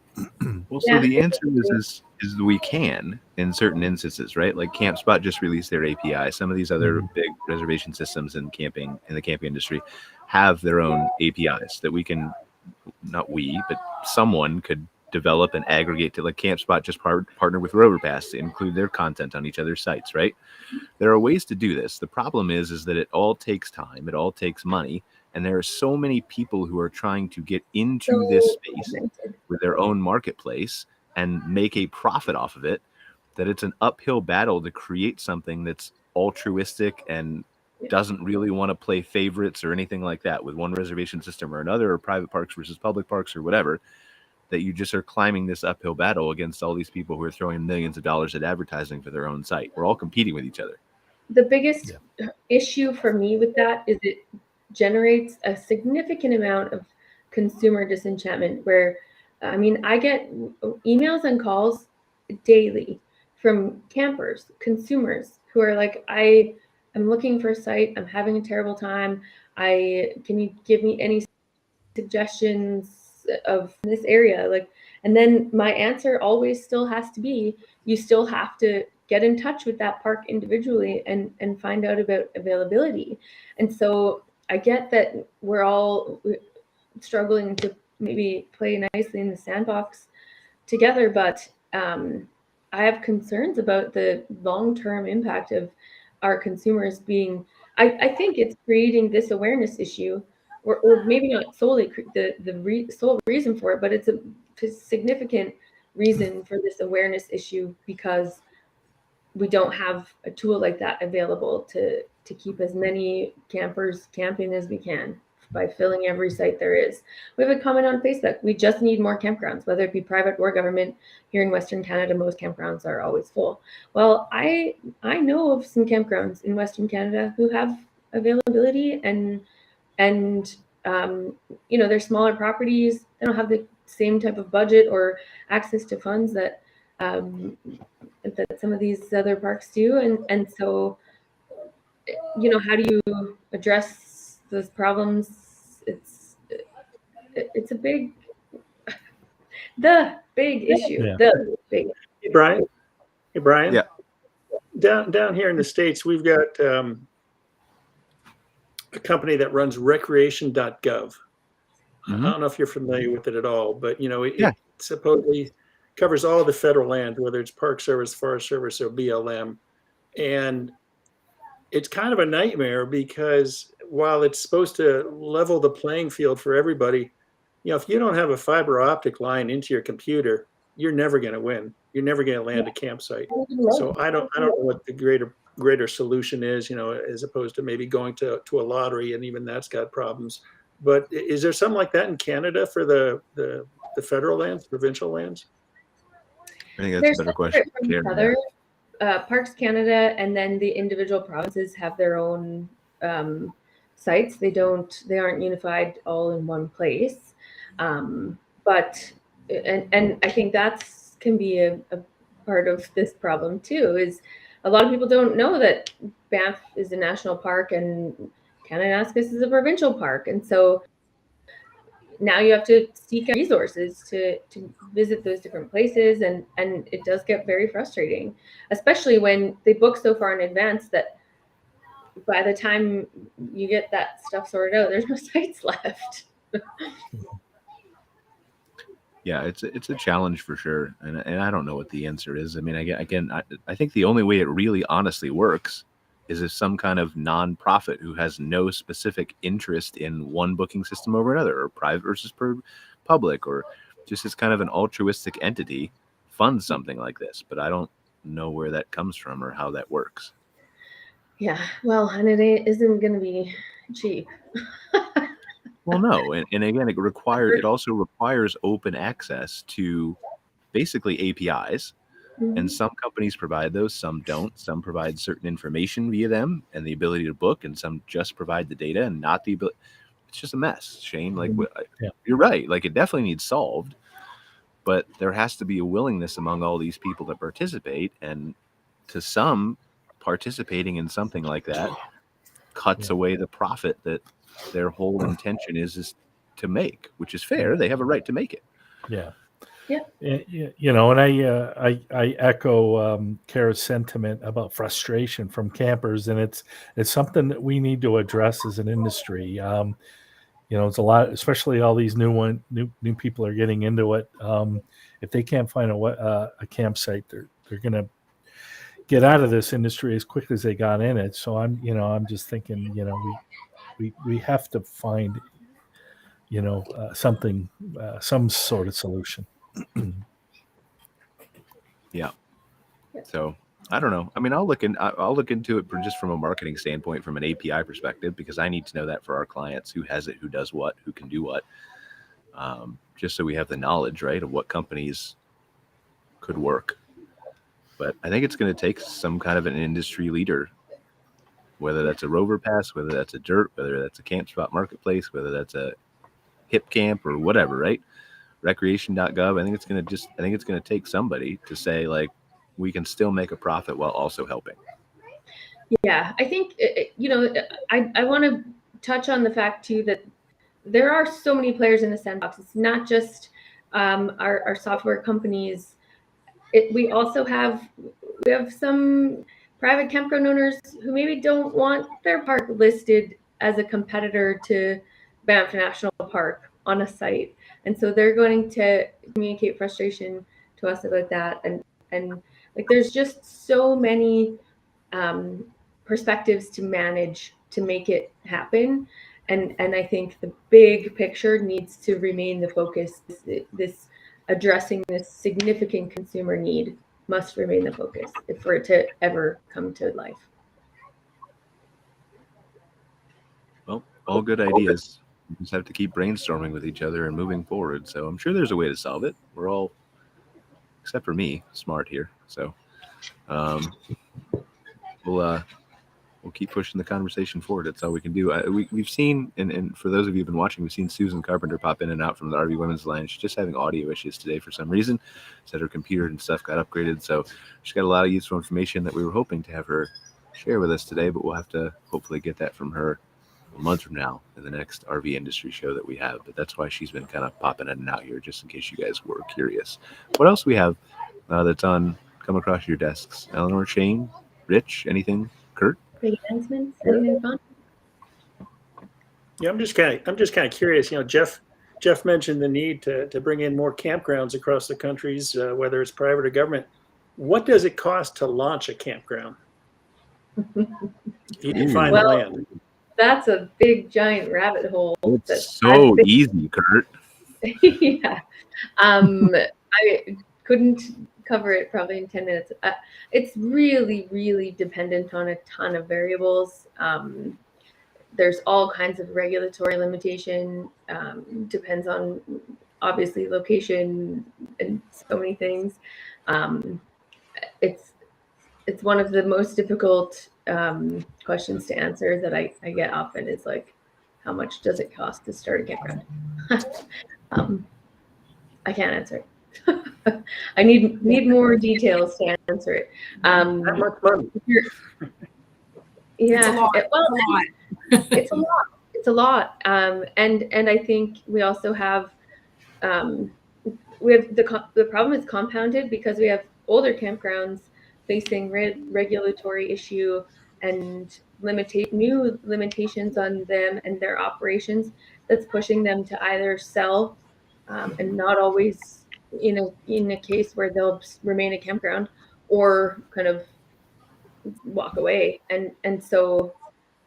Well, so the answer is we can in certain instances, right? Like CampSpot just released their API. Some of these other big reservation systems in the camping industry have their own APIs that we can, not we, but someone could develop and aggregate to, like CampSpot just partner with Roverpass to include their content on each other's sites, right? There are ways to do this. The problem is that it all takes time, it all takes money, and there are so many people who are trying to get into this space with their own marketplace and make a profit off of it, that it's an uphill battle to create something that's altruistic and doesn't really want to play favorites or anything like that with one reservation system or another, or private parks versus public parks or whatever, that you just are climbing this uphill battle against all these people who are throwing millions of dollars at advertising for their own site. We're all competing with each other. The biggest issue for me with that is it generates a significant amount of consumer disenchantment where, I get emails and calls daily from campers, consumers who are like, I'm looking for a site. I'm having a terrible time. Can you give me any suggestions of this area? And then my answer always still has to be, you still have to get in touch with that park individually and find out about availability. And so I get that we're all struggling to maybe play nicely in the sandbox together, but I have concerns about the long-term impact of our consumers being, I think it's creating this awareness issue, or maybe not solely the sole reason for it, but it's a significant reason for this awareness issue because we don't have a tool like that available to keep as many campers camping as we can by filling every site there is. We have a comment on Facebook. We just need more campgrounds, whether it be private or government. Here in Western Canada, most campgrounds are always full. Well, I know of some campgrounds in Western Canada who have availability and they're smaller properties. They don't have the same type of budget or access to funds that some of these other parks do. And so, how do you address those problems? It's a big issue. Yeah. The big. Hey, Brian. Yeah. Down here in the States, we've got a company that runs recreation.gov. I don't know if you're familiar with it at all, but it supposedly covers all the federal land, whether it's Park Service, Forest Service, or BLM. And it's kind of a nightmare because while it's supposed to level the playing field for everybody, if you don't have a fiber optic line into your computer, you're never going to win. You're never going to land a campsite. So I don't know what the greater greater solution is, as opposed to maybe going to a lottery, and even that's got problems. But is there something like that in Canada for the federal lands, provincial lands? I think that's There's a better question. from each other. Parks Canada and then the individual provinces have their own sites. They aren't unified all in one place. But I think that's can be a part of this problem too, is a lot of people don't know that Banff is a national park and Kananaskis is a provincial park. And so now you have to seek out resources to visit those different places. And it does get very frustrating, especially when they book so far in advance that by the time you get that stuff sorted out, there's no sites left. Yeah, it's a challenge for sure, and I don't know what the answer is. I mean, I think the only way it really honestly works is if some kind of nonprofit who has no specific interest in one booking system over another, or private versus public, or just as kind of an altruistic entity funds something like this. But I don't know where that comes from or how that works. Yeah, well, and it isn't going to be cheap. Well, no, and again, it also requires open access to basically APIs, and some companies provide those, some don't. Some provide certain information via them and the ability to book, and some just provide the data and not the ability. It's just a mess, Shane. Like, You're right. Like, it definitely needs solved, but there has to be a willingness among all these people to participate, and to some, participating in something like that cuts away the profit that their whole intention is to make, which is fair. They have a right to make it. Yeah. Yeah. And I echo Cara's sentiment about frustration from campers, and it's something that we need to address as an industry. It's a lot, especially all these new people are getting into it. If they can't find a campsite, they're going to get out of this industry as quick as they got in it. So I'm just thinking, we have to find, something, some sort of solution. Yeah. So I don't know. I mean, I'll look into it just from a marketing standpoint, from an API perspective, because I need to know that for our clients, who has it, who does what, who can do what, just so we have the knowledge, right, of what companies could work. But I think it's going to take some kind of an industry leader, whether that's a Rover Pass, whether that's a Dirt, whether that's a Camp Spot Marketplace, whether that's a Hip Camp or whatever, right? Recreation.gov. I think it's going to take somebody to say, like, we can still make a profit while also helping. Yeah, I think, I want to touch on the fact too that there are so many players in the sandbox. It's not just our software companies. We have some private campground owners who maybe don't want their park listed as a competitor to Banff National Park on a site. And so they're going to communicate frustration to us about that. And like, there's just so many perspectives to manage to make it happen. And I think the big picture needs to remain the focus. This addressing this significant consumer need must remain the focus for it to ever come to life. Well, all good ideas. We just have to keep brainstorming with each other and moving forward. So I'm sure there's a way to solve it. We're all, except for me, smart here. So we'll keep pushing the conversation forward. That's all we can do. We've seen, and for those of you who've been watching, we've seen Susan Carpenter pop in and out from the RV Women's Line. She's just having audio issues today for some reason. Said her computer and stuff got upgraded. So she's got a lot of useful information that we were hoping to have her share with us today, but we'll have to hopefully get that from her a month from now in the next RV industry show that we have. But that's why she's been kind of popping in and out here, just in case you guys were curious. What else we have that's come across your desks? Eleanor, Shane, Rich, anything? Kurt? Big announcements? Anything fun? Yeah, I'm just kind of curious. Jeff mentioned the need to bring in more campgrounds across the countries, whether it's private or government. What does it cost to launch a campground? You can find the land. That's a big giant rabbit hole. It's so easy, Kurt. Yeah. I couldn't cover it probably in 10 minutes. It's really, really dependent on a ton of variables. There's all kinds of regulatory limitation. Depends on obviously location and so many things. It's one of the most difficult questions to answer that I get often is like, how much does it cost to start a campground? I can't answer it. I need more details to answer it. That much money. Yeah, It's a lot. it's a lot. It's a lot. And I think we also have the problem is compounded because we have older campgrounds facing regulatory issue and new limitations on them and their operations that's pushing them to either sell and not always in a case where they'll remain a campground or kind of walk away, and so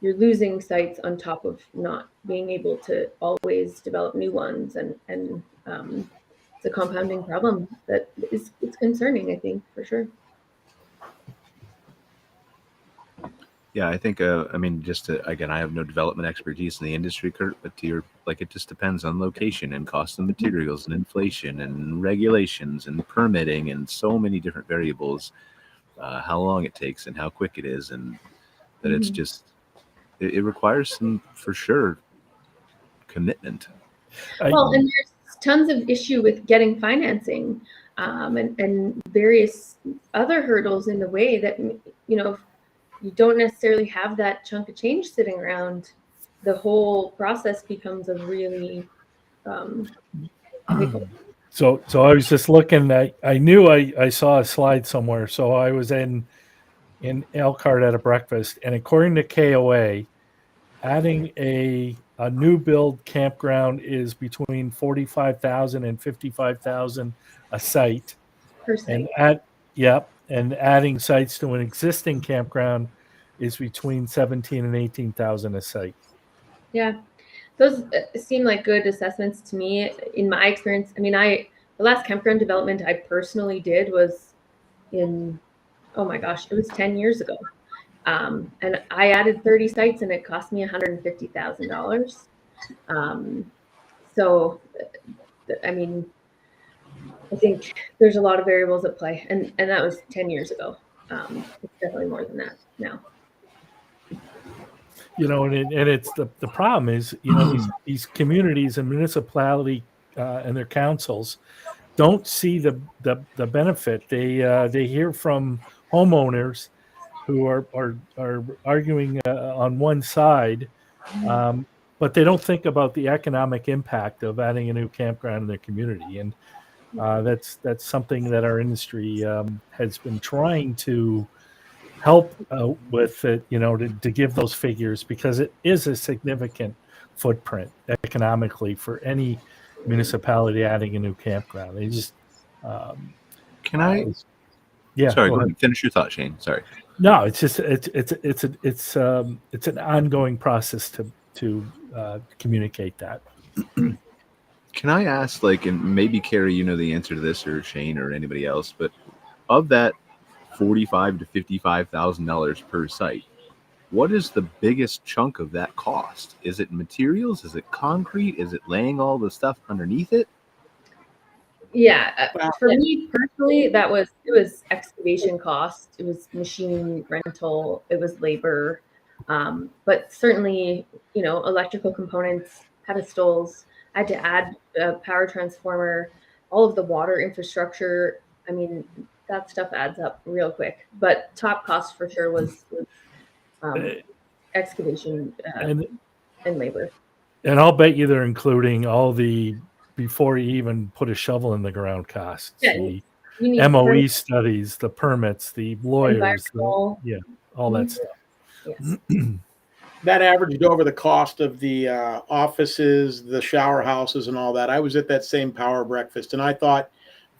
you're losing sites on top of not being able to always develop new ones, and it's a compounding problem that it's concerning, I think, for sure. Yeah, I think, I mean, again, I have no development expertise in the industry, Kurt, but it just depends on location and cost of materials and inflation and regulations and permitting and so many different variables, how long it takes and how quick it is. And that it's just, it requires some, for sure, commitment. Well, and there's tons of issue with getting financing and various other hurdles in the way that, you don't necessarily have that chunk of change sitting around. The whole process becomes a really So I was just looking. I knew I saw a slide somewhere. So I was in Elkhart at a breakfast, and according to KOA, adding a new build campground is between $45,000 and $55,000 a site, per and site. and adding sites to an existing campground is between $17,000 and $18,000 a site. Yeah, those seem like good assessments to me. In my experience, I mean, the last campground development I personally did was in, oh my gosh, it was 10 years ago. And I added 30 sites and it cost me $150,000. So, I mean, I think there's a lot of variables at play, and that was 10 years ago. It's definitely more than that now. And it's the problem is, these communities and municipality and their councils don't see the benefit. They hear from homeowners who are arguing on one side, but they don't think about the economic impact of adding a new campground in their community. And that's something that our industry has been trying to help with it, to give those figures, because it is a significant footprint economically for any municipality adding a new campground. They just Can I? Yeah. Sorry, go ahead. Finish your thought, Shane. Sorry. No, it's just it's an ongoing process to communicate that. Can I ask, and maybe Cara, you know the answer to this, or Shane, or anybody else, but of that $45,000 to $55,000 per site, what is the biggest chunk of that cost? Is it materials? Is it concrete? Is it laying all the stuff underneath it? Yeah, for me personally, it was excavation cost, it was machine rental, it was labor, but certainly, electrical components, pedestals. I had to add a power transformer, all of the water infrastructure. I mean, that stuff adds up real quick. But top cost for sure was excavation and labor. And I'll bet you they're including all the, before you even put a shovel in the ground, costs. Yeah, the MOE studies, the permits, the lawyers, all that stuff. Yes. That averaged over the cost of the offices, the shower houses, and all that. I was at that same power breakfast, and I thought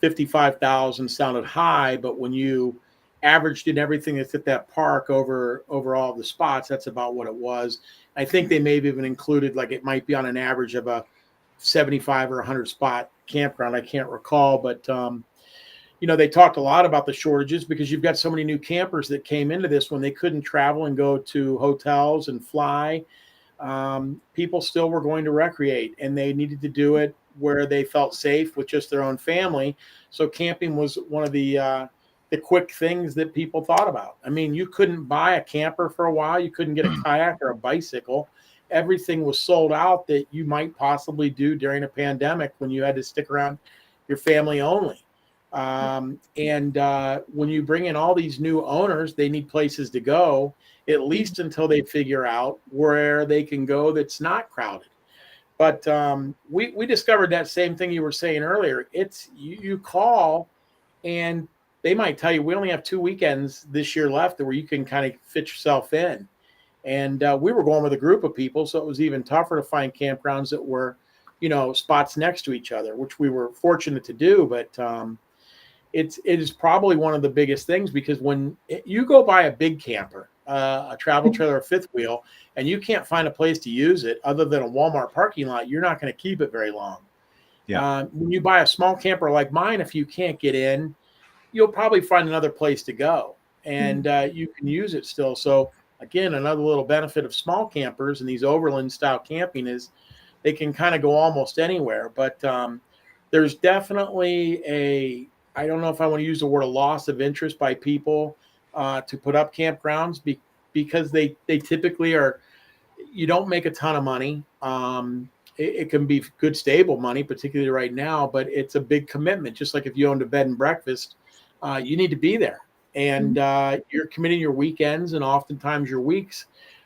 55,000 sounded high, but when you averaged in everything that's at that park over all the spots, that's about what it was. I think they may have even included, it might be on an average of a 75 or 100 spot campground. I can't recall, but they talked a lot about the shortages because you've got so many new campers that came into this when they couldn't travel and go to hotels and fly. People still were going to recreate, and they needed to do it where they felt safe with just their own family. So camping was one of the quick things that people thought about. I mean, you couldn't buy a camper for a while. You couldn't get a kayak or a bicycle. Everything was sold out that you might possibly do during a pandemic when you had to stick around your family only. When you bring in all these new owners, they need places to go, at least until they figure out where they can go that's not crowded. But we discovered that same thing you were saying earlier. It's you call and they might tell you, we only have 2 weekends this year left where you can kind of fit yourself in. And we were going with a group of people, so it was even tougher to find campgrounds that were, spots next to each other, which we were fortunate to do. But it is probably one of the biggest things, because when you go buy a big camper, a travel trailer, a fifth wheel, and you can't find a place to use it other than a Walmart parking lot, you're not going to keep it very long. Yeah. When you buy a small camper like mine, if you can't get in, you'll probably find another place to go, and you can use it still. So again, another little benefit of small campers and these overland style camping is they can kind of go almost anywhere. But there's definitely I don't know if I want to use the word a loss of interest by people to put up campgrounds because they typically are, you don't make a ton of money. It can be good, stable money, particularly right now, but it's a big commitment. Just like if you owned a bed and breakfast, you need to be there. And you're committing your weekends and oftentimes your weeks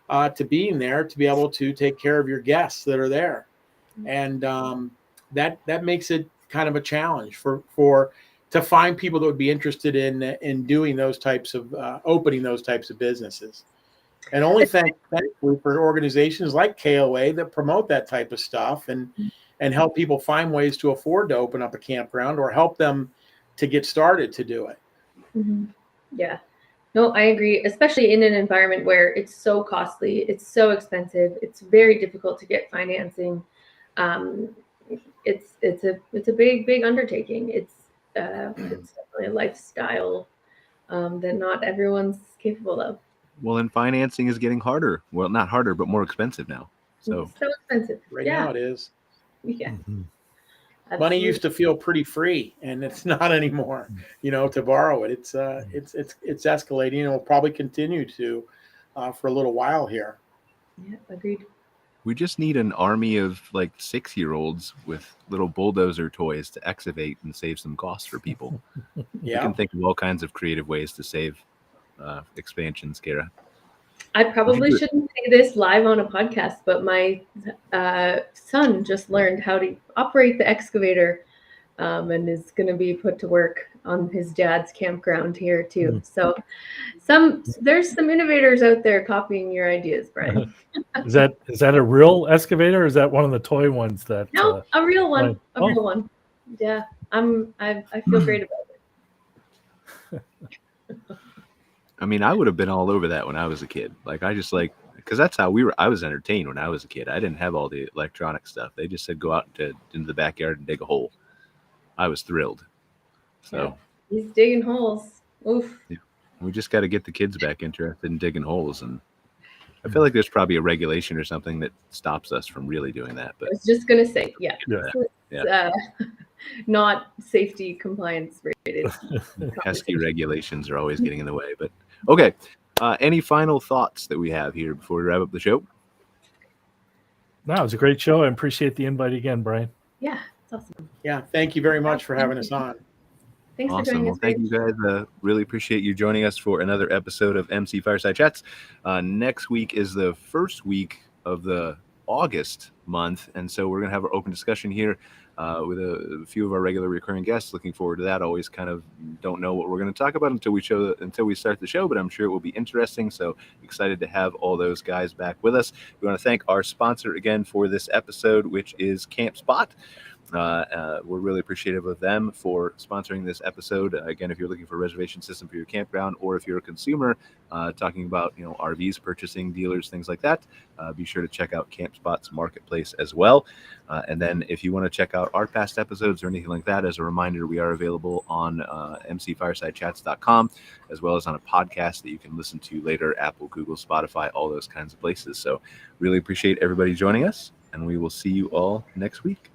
to being there to be able to take care of your guests that are there. And that makes it kind of a challenge to find people that would be interested in doing those types of opening those types of businesses. And only thankfully for organizations like KOA that promote that type of stuff and help people find ways to afford to open up a campground or help them to get started to do it. Mm-hmm. Yeah, no, I agree, especially in an environment where it's so costly, it's so expensive, it's very difficult to get financing. It's a big undertaking. It's definitely a lifestyle that not everyone's capable of. Well, and financing is getting harder. Well, not harder, but more expensive now. So Expensive. Right now it is. Yeah. Mm-hmm. Money used to feel pretty free, and it's not anymore. To borrow it, it's escalating, and will probably continue to for a little while here. Yeah, agreed. we just need an army of like 6-year-olds with little bulldozer toys to excavate and save some costs for people. Yeah. We can think of all kinds of creative ways to save expansions, Cara. I probably shouldn't say this live on a podcast, but my son just learned how to operate the excavator and is going to be put to work on his dad's campground here too. So there's some innovators out there copying your ideas, Brian. Is that a real excavator, or is that one of the toy ones that? No, a real one. Like, real one. Yeah, I feel great about it. I mean, I would have been all over that when I was a kid. Like, because that's how I was entertained when I was a kid. I didn't have all the electronic stuff. They just said, go out into the backyard and dig a hole. I was thrilled. So yeah, he's digging holes. Oof. Yeah. We just got to get the kids back interested in digging holes. And I feel like there's probably a regulation or something that stops us from really doing that. But I was just going to say, yeah. Not safety compliance rated. Pesky regulations are always getting in the way. But okay. Any final thoughts that we have here before we wrap up the show? No, it was a great show. I appreciate the invite again, Brian. Yeah, it's awesome. Yeah, thank you very much for having us on. Thanks Awesome. for joining Well, us. thank you guys. Really appreciate you joining us for another episode of MC Fireside Chats. Next week is the first week of the August month, and so we're going to have our open discussion here with a few of our regular recurring guests. Looking forward to that. Always kind of don't know what we're going to talk about until we start the show, but I'm sure it will be interesting. So excited to have all those guys back with us. We want to thank our sponsor again for this episode, which is Camp Spot. We're really appreciative of them for sponsoring this episode. Again, if you're looking for a reservation system for your campground, or if you're a consumer talking about RVs, purchasing, dealers, things like that, be sure to check out CampSpot's marketplace as well. And then if you want to check out our past episodes or anything like that, as a reminder, we are available on mcfiresidechats.com, as well as on a podcast that you can listen to later, Apple, Google, Spotify, all those kinds of places. So really appreciate everybody joining us, and we will see you all next week.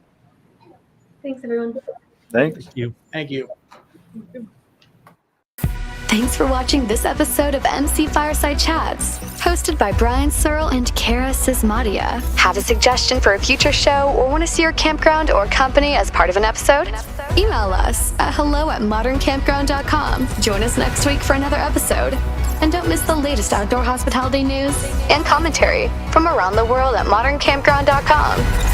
Thanks, everyone. Thanks. Thank you. Thank you. Thanks for watching this episode of MC Fireside Chats, hosted by Brian Searl and Cara Csizmadia. Have a suggestion for a future show, or want to see your campground or company as part of an episode? Email us at hello@moderncampground.com. Join us next week for another episode. And don't miss the latest outdoor hospitality news and commentary from around the world at moderncampground.com.